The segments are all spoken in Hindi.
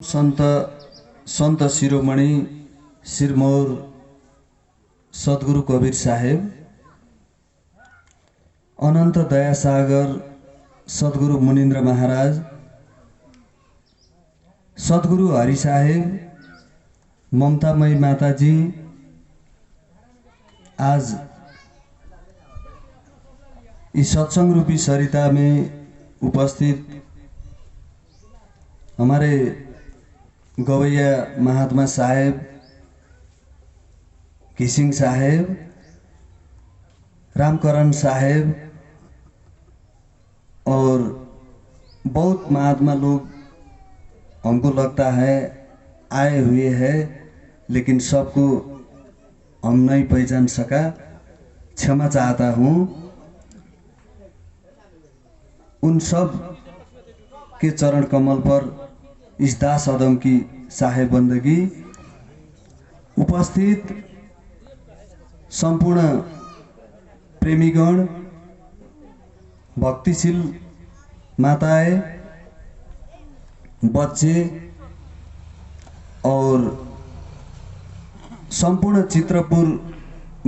संत संत शिरोमणि सिरमौर सद्गुरु कबीर साहेब, अनंत दया सागर सद्गुरु मुनिन्द्र महाराज, सद्गुरु हरि साहेब, ममतामयी माताजी आज इस सत्संग रूपी सरिता में उपस्थित हमारे गवैया महात्मा साहेब, किसिंग साहेब, रामकरण साहेब और बहुत महात्मा लोग हमको लगता है आए हुए हैं, लेकिन सबको हम नहीं पहचान सका, क्षमा चाहता हूँ। उन सब के चरण कमल पर इस दास अदम की साहेब बंदगी, उपस्थित संपूर्ण प्रेमीगण, भक्तिशील माताएं, बच्चे और संपूर्ण चित्रपुर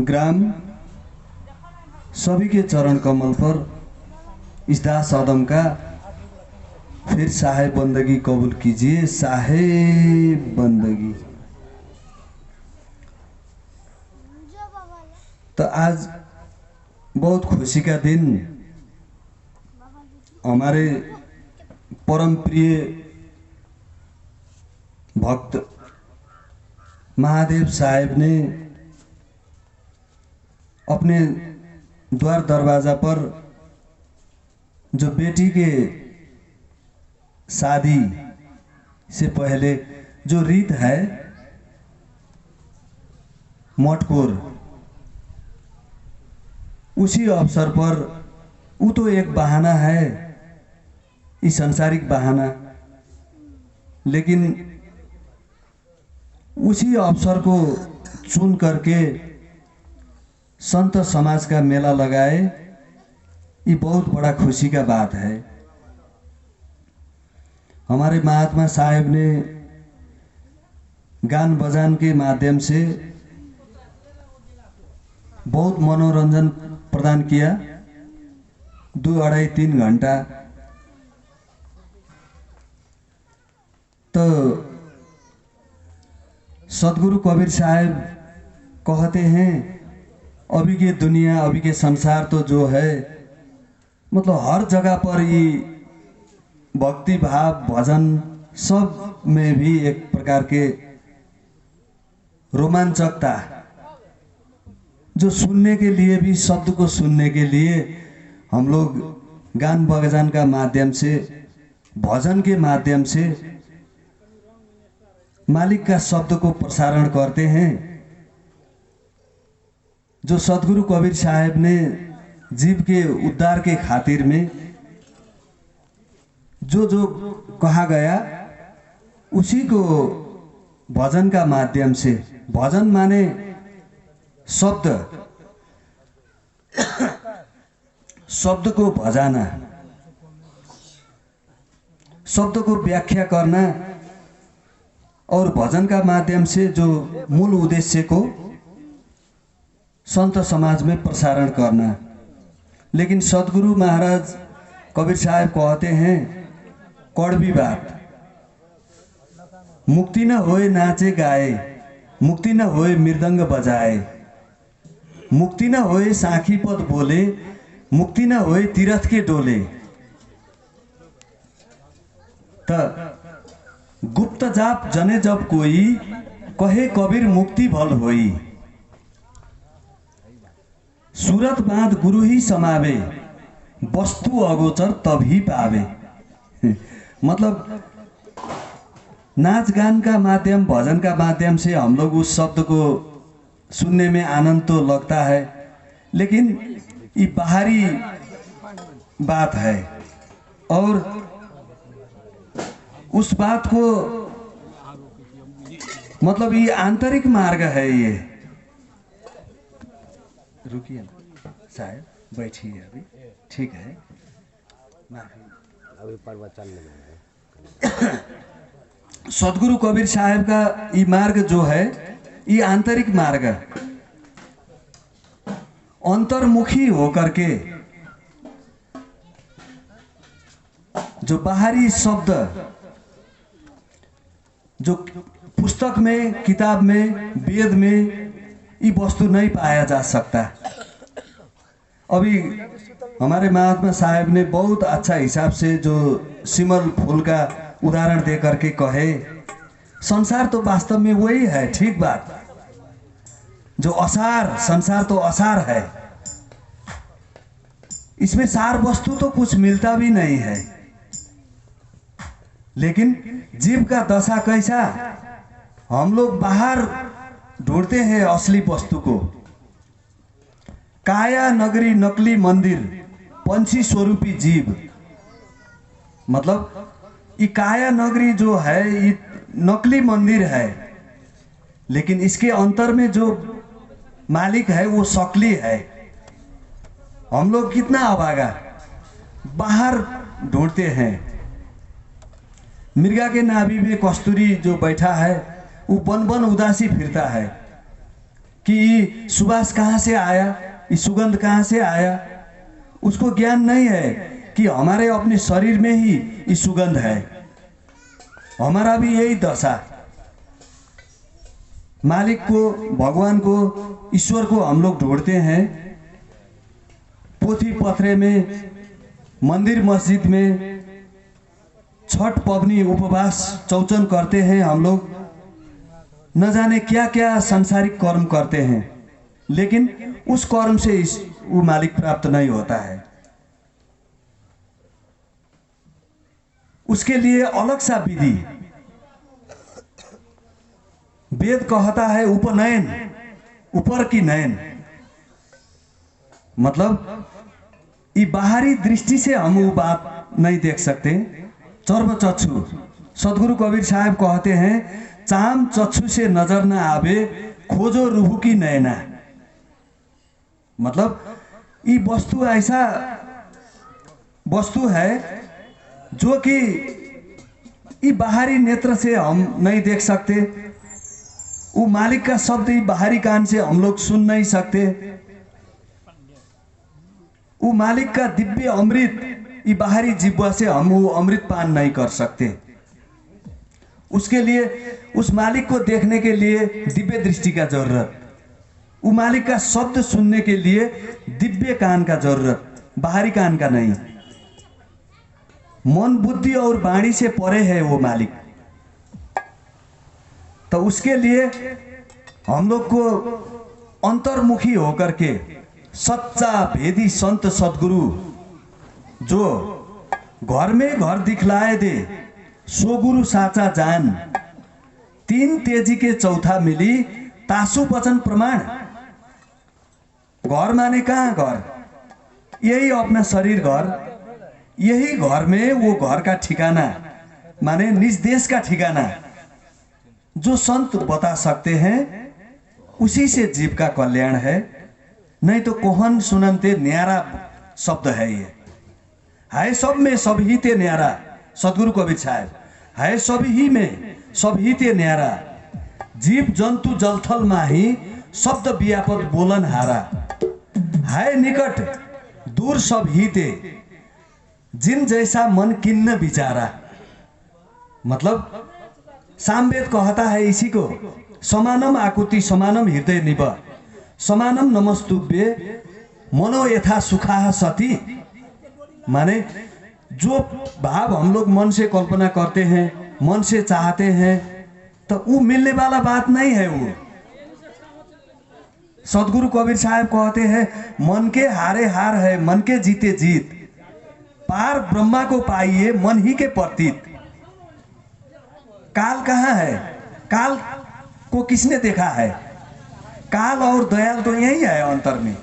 ग्राम, सभी के चरण कमल पर इस दास आदम का फिर साहेब बंदगी कबूल कीजिए। साहेब बंदगी। तो आज बहुत खुशी का दिन, हमारे परम प्रिय भक्त महादेव साहेब ने अपने द्वार दरवाजा पर जो बेटी के शादी से पहले जो रीत है मटकोर, उसी अवसर पर, वो तो एक बहाना है, इस सांसारिक बहाना, लेकिन उसी अवसर को चुन करके संत समाज का मेला लगाए, ये बहुत बड़ा खुशी का बात है। हमारे महात्मा साहेब ने गान बजान के माध्यम से बहुत मनोरंजन प्रदान किया, 2 अढ़ाई 3 घंटा। तो सद्गुरु कबीर साहेब कहते हैं, अभी के दुनिया, अभी के संसार तो जो है, मतलब हर जगह पर ये भक्ति भाव भजन सब में भी एक प्रकार के रोमांचकता, जो सुनने के लिए भी, शब्द को सुनने के लिए हम लोग गान बजान का माध्यम से, भजन के माध्यम से मालिक का शब्द को प्रसारण करते हैं। जो सद्गुरु कबीर साहेब ने जीव के उद्धार के खातिर में जो जो कहा गया, उसी को भजन का माध्यम से, भजन माने शब्द, शब्द को भजाना, शब्द को व्याख्या करना, और भजन का माध्यम से जो मूल उद्देश्य को संत समाज में प्रसारण करना। लेकिन सद्गुरु महाराज कबीर साहब कहते हैं, कड़वी बात, मुक्ति न होए नाचे गाए, मुक्ति न होए मृदंग बजाए, मुक्ति न होए साखी पद बोले, मुक्ति न होए तीरथ के डोले। त गुप्त जाप जने जब कोई, कहे कबीर मुक्ति भल होई। सूरत बांध गुरु ही समावे, वस्तु अगोचर तभी पावे। मतलब नाच गान का माध्यम, भजन का माध्यम से हम लोग उस शब्द को सुनने में आनंद तो लगता है, लेकिन ये बाहरी बात है, और उस बात को, मतलब ये आंतरिक मार्ग है। ये रुकिए ना साहब, बैठिए अभी, ठीक है, माफी, अभी प्रवचन में सदगुरु कबीर साहब का ये मार्ग जो है, ये आंतरिक मार्ग है। अंतर्मुखी होकर के जो बाहरी शब्द जो पुस्तक में, किताब में, वेद में ये वस्तु नहीं पाया जा सकता। अभी हमारे महात्मा साहब ने बहुत अच्छा हिसाब से जो सिमल फूल का उदाहरण दे करके कहे, संसार तो वास्तव में वही है, ठीक बात। जो असार, संसार तो असार है, इसमें सार वस्तु तो कुछ मिलता भी नहीं है। लेकिन जीव का दशा कैसा, हम लोग बाहर ढूंढते हैं असली वस्तु को। काया नगरी नकली मंदिर, पंछी स्वरूपी जीव। मतलब ये काया नगरी जो है ये नकली मंदिर है, लेकिन इसके अंतर में जो मालिक है वो शकली है। हम लोग कितना अभागा बाहर ढूंढते हैं। मिर्गा के नाभि में कस्तूरी जो बैठा है वो बन बन उदासी फिरता है कि सुबास कहाँ से आया, ये सुगंध कहाँ से आया। उसको ज्ञान नहीं है कि हमारे अपने शरीर में ही ये सुगंध है। हमारा भी यही दशा। मालिक को, भगवान को, ईश्वर को हम लोग ढूंढते हैं पोथी पत्रे में, मंदिर मस्जिद में, छठ पबनी उपवास चौचन करते हैं हम लोग, न जाने क्या क्या सांसारिक कर्म करते हैं, लेकिन उस कर्म से वो मालिक प्राप्त नहीं होता है। उसके लिए अलग सा विधि। वेद कहता है उपनयन, ऊपर की नयन। मतलब ये बाहरी दृष्टि से हम वो बात नहीं देख सकते। चर्म चक्षु, सदगुरु कबीर साहब कहते हैं, चाम चक्षु से नजर न आवे, खोजो रूह की नैना। मतलब ये वस्तु ऐसा वस्तु है जो कि ये बाहरी नेत्र से हम नहीं देख सकते। वो मालिक का शब्द ये बाहरी कान से हम लोग सुन नहीं सकते। वो मालिक का दिव्य अमृत ये बाहरी जिह्वा से हम वो अमृत पान नहीं कर सकते। उसके लिए उस मालिक को देखने के लिए दिव्य दृष्टि का जरूरत, वो मालिक का शब्द सुनने के लिए दिव्य कान का जरूरत, बाहरी कान का नहीं। मन बुद्धि और वाणी से परे है वो मालिक। तो उसके लिए हम लोग को अंतर्मुखी होकर के सच्चा भेदी संत सदगुरु जो घर में घर दिखलाए दे, सो गुरु साचा जान, तीन तेजी के चौथा मिली, तासु वचन प्रमाण। घर माने कहाँ घर, यही अपना शरीर घर। यही घर में वो घर का ठिकाना माने निज देश का ठिकाना जो संत बता सकते हैं, उसी से जीव का कल्याण है। नहीं तो कोहन सुनते न्यारा शब्द है। ये है सब में सब ही ते न्यारा, सदगुरु कबीर साहब है सब ही में सब ही ते न्यारा, जीव जंतु जलथल माही शब्द व्यापक बोलन हारा, है निकट दूर सब ही ते, जिन जैसा मन किन्न विचारा। मतलब सामवेद कहता है इसी को, समानम आकुति समानम हृदय निभ, समानम नमस्तुभ्ये मनो यथा सुखा सती। माने जो भाव हम लोग मन से कल्पना करते हैं, मन से चाहते हैं, तो वो मिलने वाला बात नहीं है। वो सदगुरु कबीर साहब कहते हैं, मन के हारे हार है, मन के जीते जीत, पार ब्रह्मा को पाइए मन ही के प्रतीत। काल कहाँ है, काल को किसने देखा है? काल और दयाल तो यही है अंतर में।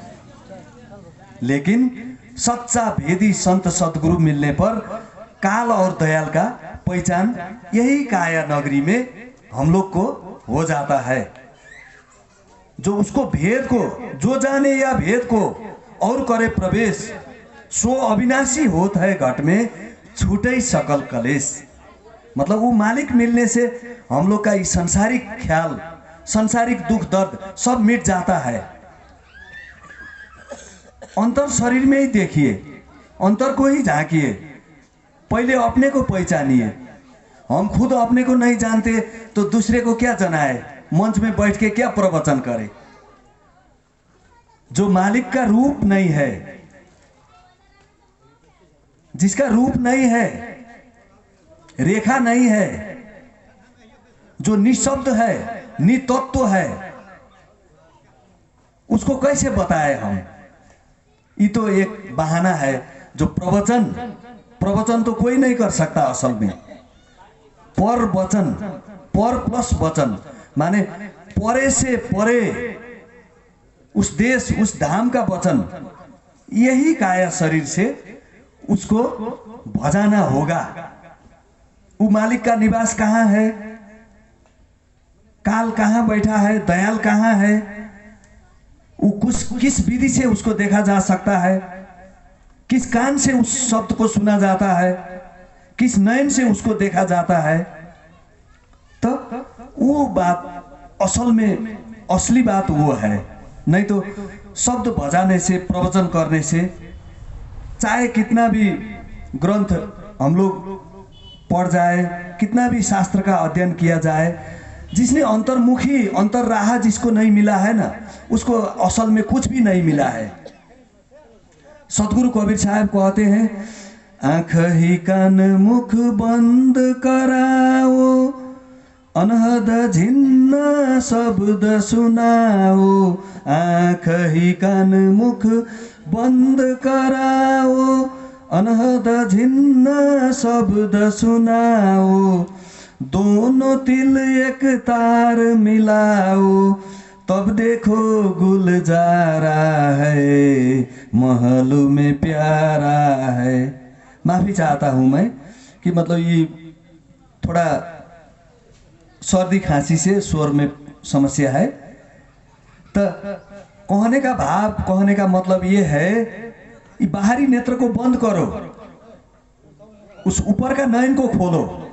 लेकिन सच्चा भेदी संत सदगुरु मिलने पर काल और दयाल का पहचान यही काया नगरी में हम लोग को हो जाता है। जो उसको भेद को जो जाने या भेद को और करे प्रवेश, सो अविनाशी होत है घट में छूटे सकल कलेश। मतलब वो मालिक मिलने से हम लोग का ये संसारिक ख्याल, संसारिक दुख दर्द सब मिट जाता है। अंतर शरीर में ही देखिए, अंतर को ही झांकिए, पहले अपने को पहचानिए। हम खुद अपने को नहीं जानते तो दूसरे को क्या जनाए, मंच में बैठ के क्या प्रवचन करे। जो मालिक का रूप नहीं है, जिसका रूप नहीं है, रेखा नहीं है, जो निशब्द है, नितत्व है, उसको कैसे बताए हम। ये तो एक बहाना है। जो प्रवचन तो कोई नहीं कर सकता असल में। पर वचन, पर प्लस वचन, माने परे से परे उस देश, उस धाम का वचन, यही काया शरीर से उसको भजाना होगा। वो मालिक का निवास कहाँ है, काल कहाँ बैठा है, दयाल कहाँ है, वो किस विधि से उसको देखा जा सकता है, किस कान से उस शब्द को सुना जाता है, किस नयन से उसको देखा जाता है। तो वो बात असल में, असली बात वो है। नहीं तो शब्द बजाने से, प्रवचन करने से, चाहे कितना भी ग्रंथ हम लोग पढ़ जाए, कितना भी शास्त्र का अध्ययन किया जाए, जिसने अंतर्मुखी, अंतर्राहा जिसको नहीं मिला है ना, उसको असल में कुछ भी नहीं मिला है। सतगुरु कबीर साहब कहते हैं, आँख ही कान मुख बंद कराओ, अनहद झिन्न शब्द सुनाओ। आँख ही कान मुख बंद कराओ, अनहद झिन्न शब्द सुनाओ। दोनों तिल एक तार मिलाओ, तब देखो गुलजारा है, महलों में प्यारा है। माफी चाहता हूं मैं कि मतलब ये थोड़ा सर्दी खांसी से स्वर में समस्या है। तो कहने का भाव, कहने का मतलब ये है कि बाहरी नेत्र को बंद करो, उस ऊपर का नयन को खोलो।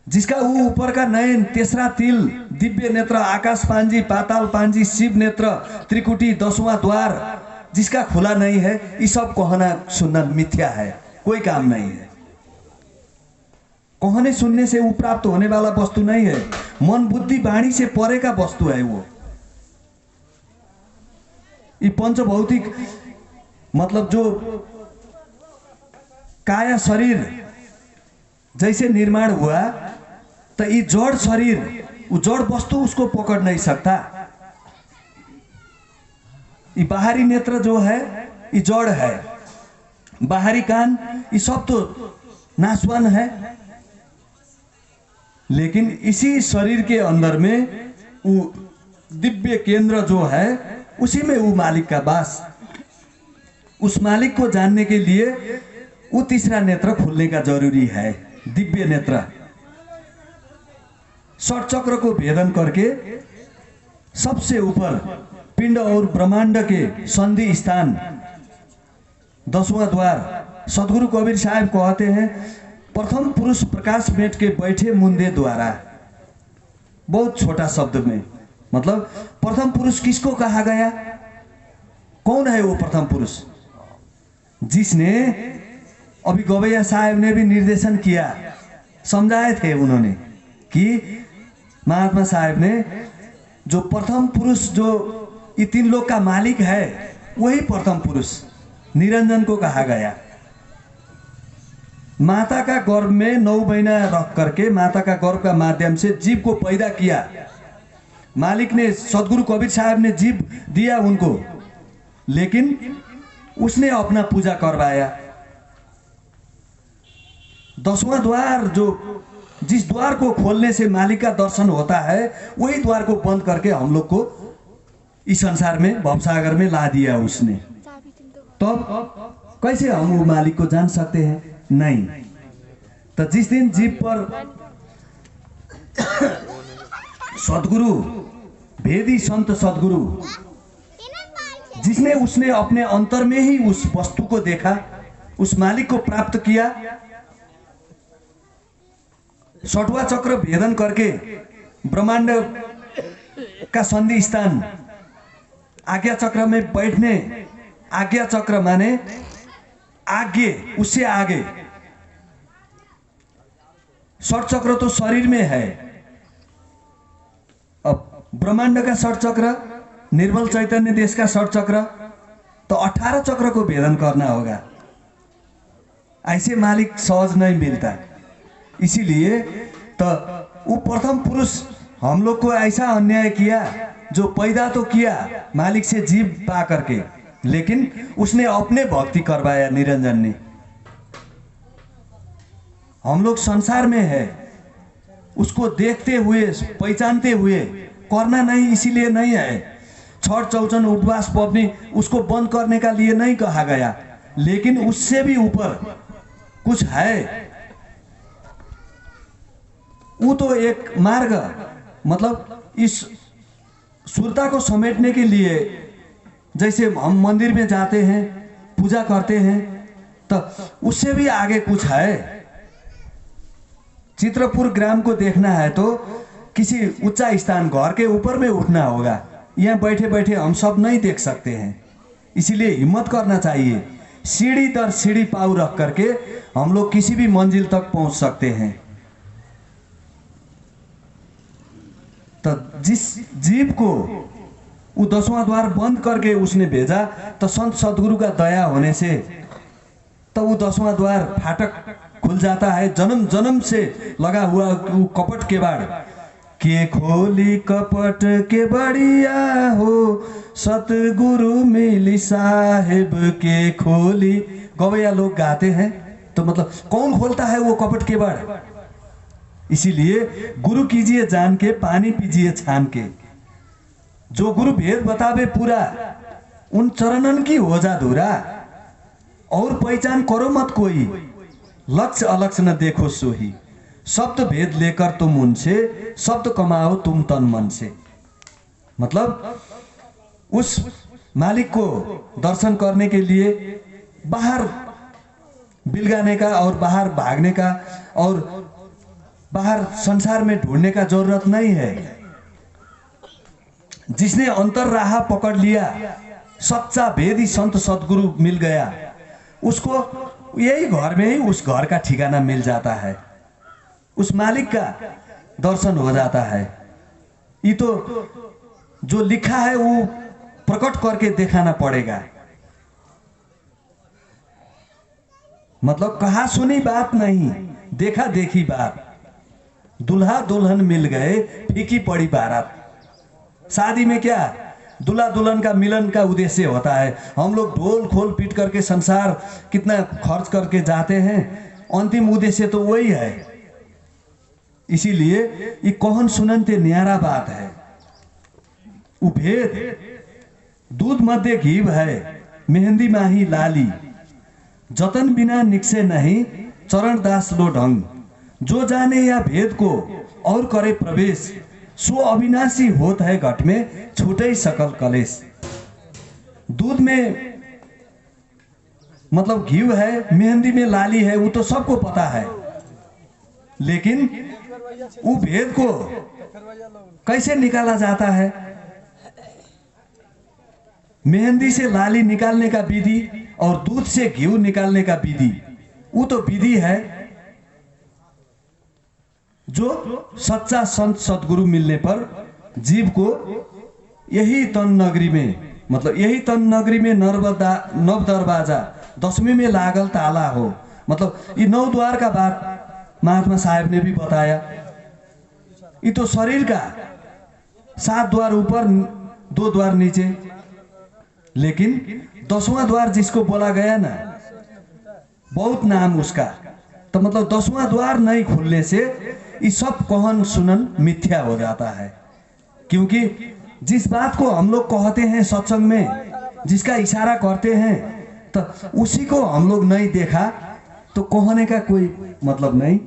जिसका वो ऊपर का नयन, तीसरा तिल, दिव्य नेत्र, आकाश पांजी, पाताल पांजी, शिव नेत्र, त्रिकुटी, 10वां द्वार जिसका खुला नहीं है, ये सब कहना सुनना मिथ्या है, कोई काम नहीं है। कहने सुनने से वो प्राप्त होने वाला वस्तु नहीं है। मन बुद्धि वाणी से परे का वस्तु है वो। ये पंचभौतिक मतलब जो काया शरीर जैसे निर्माण हुआ, तो ये जड़ शरीर, वो जड़ वस्तु उसको पकड़ नहीं सकता। ये बाहरी नेत्र जो है ये जड़ है, बाहरी कान ये सब तो नाशवान है। लेकिन इसी शरीर के अंदर में वो दिव्य केंद्र जो है, उसी में वो मालिक का वास। उस मालिक को जानने के लिए वो तीसरा नेत्र खुलने का जरूरी है, दिव्य नेत्र। षट चक्र को भेदन करके सबसे ऊपर पिंड और ब्रह्मांड के संधि स्थान, 10वां द्वार। सतगुरु कबीर साहब कहते हैं, प्रथम पुरुष प्रकाश मेट के बैठे मुंदे द्वारा। बहुत छोटा शब्द में मतलब प्रथम पुरुष किसको कहा गया? कौन है वो प्रथम पुरुष? जिसने, अभी गवैया साहब ने भी निर्देशन किया, समझाए थे उन्होंने कि महात्मा साहब ने जो प्रथम पुरुष, जो ये 3 लोक का मालिक है, वही प्रथम पुरुष निरंजन को कहा गया। माता का गर्भ में 9 महीना रख करके माता का गर्भ का माध्यम से जीव को पैदा किया। मालिक ने, सतगुरु कबीर साहब ने जीव दिया उनको, लेकिन उसने अपना पूजा करवाया। 10वां द्वार, जो जिस द्वार को खोलने से मालिक का दर्शन होता है, वही द्वार को बंद करके हम लोग को इस संसार में, भवसागर में ला दिया उसने। तब कैसे हम वो मालिक को जान सकते हैं? नहीं। तो जिस दिन जीव पर सदगुरु, भेदी संत सदगुरु, जिसने उसने अपने अंतर में ही उस वस्तु को देखा, उस मालिक को प्राप्त किया, 6वां चक्र भेदन करके ब्रह्मांड का संधि स्थान आज्ञा चक्र में बैठने, आज्ञा चक्र माने आगे, उससे आगे। षट चक्र तो शरीर में है। अब ब्रह्मांड का षट चक्र, निर्मल चैतन्य देश का षट चक्र, तो 18 चक्र को भेदन करना होगा। ऐसे मालिक सहज नहीं मिलता। इसीलिए तो वो प्रथम पुरुष हम लोग को ऐसा अन्याय किया, जो पैदा तो किया मालिक से जीव पा करके, लेकिन उसने अपने भक्ति करवाया निरंजन ने। हम लोग संसार में है, उसको देखते हुए पहचानते हुए करना नहीं, इसीलिए नहीं है। छठ चौचन उपवास पबनी उसको बंद करने का लिए नहीं कहा गया, लेकिन उससे भी ऊपर कुछ है। वो तो एक मार्ग, मतलब इस सुरता को समेटने के लिए, जैसे हम मंदिर में जाते हैं, पूजा करते हैं, तो उससे भी आगे कुछ है। चित्रपुर ग्राम को देखना है तो किसी ऊंचा स्थान, घर के ऊपर में उठना होगा। यहाँ बैठे बैठे हम सब नहीं देख सकते हैं, इसीलिए हिम्मत करना चाहिए। सीढ़ी दर सीढ़ी पाँव रख करके हम लोग किसी भी मंजिल तक पहुंच सकते हैं। तो जिस जीव को वो 10वां द्वार बंद करके उसने भेजा, तो संत सदगुरु का दया होने से तो वो 10वां द्वार फाटक खुल जाता है। जन्म जन्म से लगा हुआ वो कपट केवाड़, के खोली कपट के बढ़िया हो, सतगुरु मिली साहेब के खोली। गवैया लोग गाते हैं, तो मतलब कौन खोलता है वो कपट केवाड़? इसीलिए गुरु कीजिए जान के, पानी पीजिए छान के। जो गुरु भेद बतावे पूरा, उन चरणन की हो जा धुरा। और पहचान करो मत कोई, लक्ष्य अलक्ष्य न देखो सोही। शब्द भेद लेकर तुम उनसे, शब्द कमाओ तुम तन मन से। मतलब उस मालिक को दर्शन करने के लिए बाहर बिलगाने का और बाहर भागने का और बाहर संसार में ढूंढने का जरूरत नहीं है। जिसने अंतर राह पकड़ लिया, सच्चा भेदी संत सदगुरु मिल गया, उसको यही घर में ही उस घर का ठिकाना मिल जाता है, उस मालिक का दर्शन हो जाता है। ये तो जो लिखा है वो प्रकट करके दिखाना पड़ेगा। मतलब कहा सुनी बात नहीं, देखा देखी बात। दुल्हा दुल्हन मिल गए, फीकी पड़ी बारात। शादी में क्या दूल्हा दुल्हन का मिलन का उद्देश्य होता है। हम लोग ढोल खोल पीट करके संसार कितना खर्च करके जाते हैं, अंतिम उद्देश्य तो वही है। इसीलिए ये कौन सुननते न्यारा बात है। भेद दूध मध्य घी है, मेहंदी माही लाली। जतन बिना निकसे नहीं, चरण दास लो ढंग। जो जाने या भेद को और करे प्रवेश, सो अविनाशी होत है घट में, छूटे सकल कलेश। दूध में मतलब घी है, मेहंदी में लाली है, वो तो सबको पता है। लेकिन वो भेद को कैसे निकाला जाता है? मेहंदी से लाली निकालने का विधि और दूध से घी निकालने का विधि, वो तो विधि है जो सच्चा संत सदगुरु मिलने पर जीव को यही तन नगरी में, मतलब यही तन नगरी में नव दरवाजा 10वीं में लागल ताला हो। मतलब ये 9 द्वार का बात महात्मा साहब ने भी बताया। ये तो शरीर का 7 द्वार ऊपर, 2 द्वार नीचे, लेकिन 10वां द्वार जिसको बोला गया ना, बहुत नाम उसका। तो मतलब 10वां द्वार नहीं खुलने से ये सब कहन सुनन मिथ्या हो जाता है। क्योंकि जिस बात को हम लोग कहते हैं सत्संग में, जिसका इशारा करते हैं, तो उसी को हम लोग नहीं देखा तो कहने का कोई मतलब नहीं।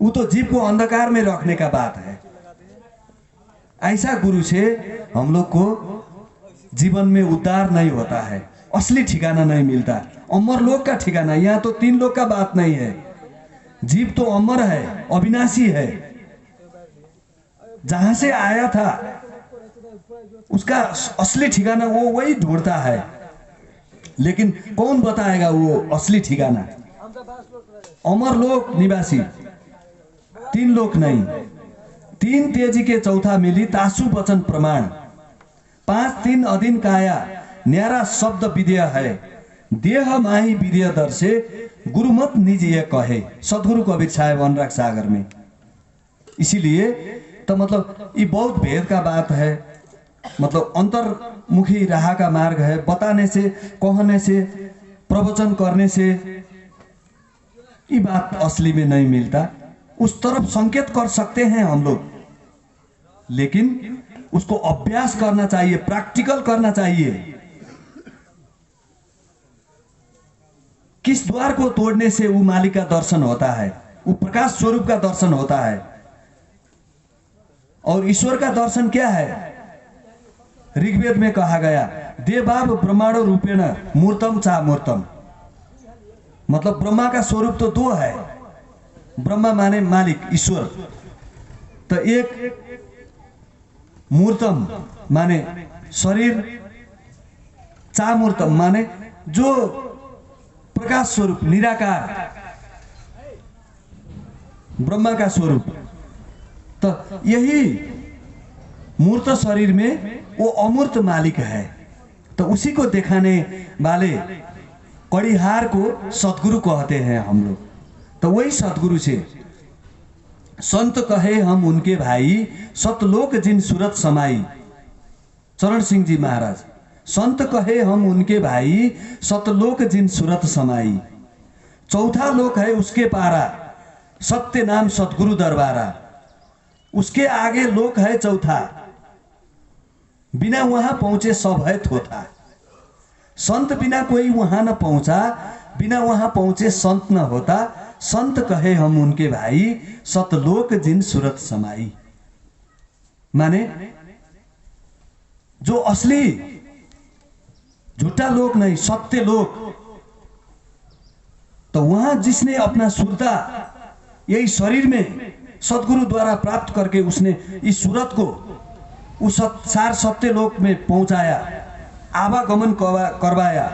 वो तो जीव को अंधकार में रखने का बात है। ऐसा गुरु से हम लोग को जीवन में उद्धार नहीं होता है, असली ठिकाना नहीं मिलता, अमर लोक का ठिकाना। यहाँ तो 3 लोक का बात नहीं है, जीव तो अमर है, अविनाशी है, जहां से आया था उसका असली ठिकाना वो वही ढूंढता है। लेकिन कौन बताएगा वो असली ठिकाना? अमर लोक निवासी, तीन लोक नहीं, तीन तेजी के चौथा मिली तासु वचन प्रमाण, पांच तीन अधीन काया न्यारा शब्द विधेय है, देह माही विधेय दर से गुरुमत निज ये कहे, सदगुरु कबीर साहब अनुराग सागर में। इसीलिए तो मतलब ये बहुत भेद का बात है, मतलब अंतर्मुखी राह का मार्ग है। बताने से, कहने से, प्रवचन करने से ये बात असली में नहीं मिलता। उस तरफ संकेत कर सकते हैं हम लोग, लेकिन उसको अभ्यास करना चाहिए, प्रैक्टिकल करना चाहिए। किस द्वार को तोड़ने से वो मालिक का दर्शन होता है, वो प्रकाश स्वरूप का दर्शन होता है। और ईश्वर का दर्शन क्या है? ऋग्वेद में कहा गया, देवाब ब्रह्मांडो रूपेण मूर्तम चा मूर्तम। मतलब ब्रह्मा का स्वरूप तो दो है, ब्रह्मा माने मालिक ईश्वर, तो एक मूर्तम माने शरीर, चा मूर्तम माने जो प्रकाश स्वरूप निराकार ब्रह्मा का स्वरूप। तो यही मूर्त शरीर में वो अमूर्त मालिक है। तो उसी को दिखाने वाले कड़ीहार को सतगुरु कहते हैं हम लोग। तो वही सतगुरु से संत कहे हम उनके भाई, सतलोक जिन सूरत समाई, चरण सिंह जी महाराज। संत कहे हम उनके भाई, सतलोक जिन सूरत समाई, चौथा लोक है उसके पारा, सत्य नाम सतगुरु दरबारा। उसके आगे लोक है चौथा, बिना वहां पहुंचे सब है थोथा। संत बिना कोई वहां न पहुंचा, बिना वहां पहुंचे संत न होता। संत कहे हम उनके भाई, सतलोक जिन सूरत समाई। माने जो असली, झूठा लोक नहीं, सत्य लोक। तो वहां जिसने अपना सुरता यही शरीर में सतगुरु द्वारा प्राप्त करके उसने इस सूरत को उस सार सत्य लोक में पहुंचाया, आवागमन करवाया।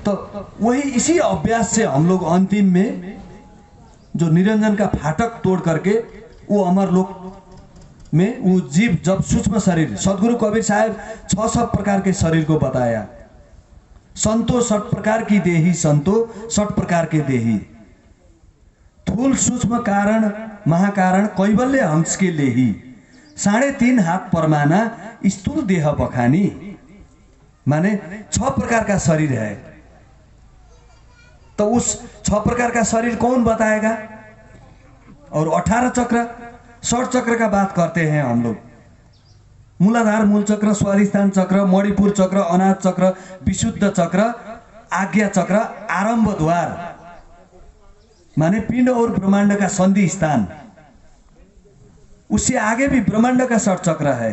तो वही इसी अभ्यास से हम लोग अंतिम में जो निरंजन का फाटक तोड़ करके वो अमर लोक में वो जीव जब सूक्ष्म शरीर, सदगुरु कबीर साहब 6 प्रकार के शरीर को बताया। संतो 60 प्रकार की देही, संतो 60 प्रकार के देही, थूल सूक्ष्म कारण महाकारण कैवल्य हंस के लेही, 3.5 हाथ परमाना स्थूल देह बखानी। माने 6 प्रकार का शरीर है। तो उस 6 प्रकार का शरीर कौन बताएगा? और 18 चक्र, 60 चक्र का बात करते हैं हम लोग। मूलाधार मूल चक्र, स्वाधिष्ठान चक्र, मणिपुर चक्र, अनाथ चक्र, विशुद्ध चक्र, आज्ञा चक्र, आरंभ द्वार माने पिंड और ब्रह्मांड का संधि स्थान। उससे आगे भी ब्रह्मांड का 60 चक्र है,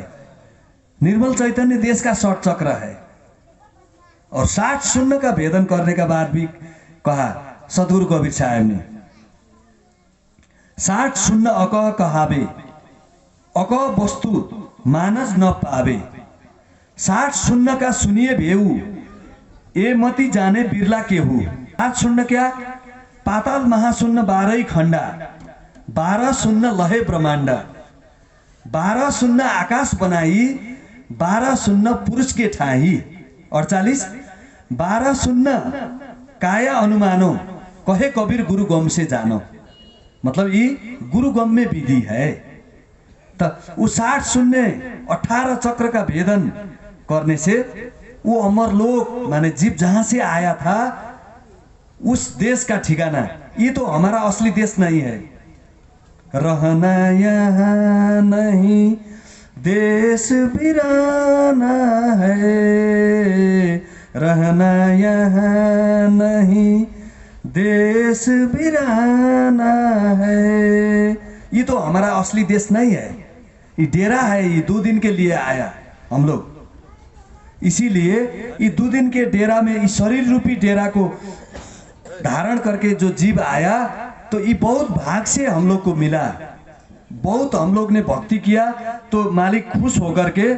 निर्मल चैतन्य देश का 60 चक्र है। और 60 शून्य का भेदन करने का बाद भी कहा सदगुरु कबीर साहब ने, 60 शून्य अकह कहावे, अकह वस्तु मानस न पावे। 60 शून्य का सुनिए भेऊ, ए मती जाने बिरला के हो। 60 शून्य क्या? पाताल महाशून्य 12 खंडा, 12 शून्य लहे ब्रह्मांड, 12 शून्य आकाश बनाई, 12 शून्य पुरुष के ठाही, 48 12 शून्य काया अनुमानो, कहे कबीर गुरु गम से जानो। मतलब ये गुरु गम में विधि है। तो वो 60 शून्य 18 चक्र का भेदन करने से वो अमर लोक माने जीव जहां से आया था उस देश का ठिकाना। ये तो हमारा असली देश नहीं है। रहना यहाँ नहीं देश वीराना है, रहना यहाँ नहीं देश वीराना है। ये तो हमारा असली देश नहीं है, ये डेरा है। ये 2 दिन के लिए आया हम लोग। इसीलिए ये 2 दिन के डेरा में, इस शरीर रूपी डेरा को धारण करके जो जीव आया तो ये बहुत भाग से हम लोग को मिला, बहुत हम लोग ने भक्ति किया तो मालिक खुश होकर के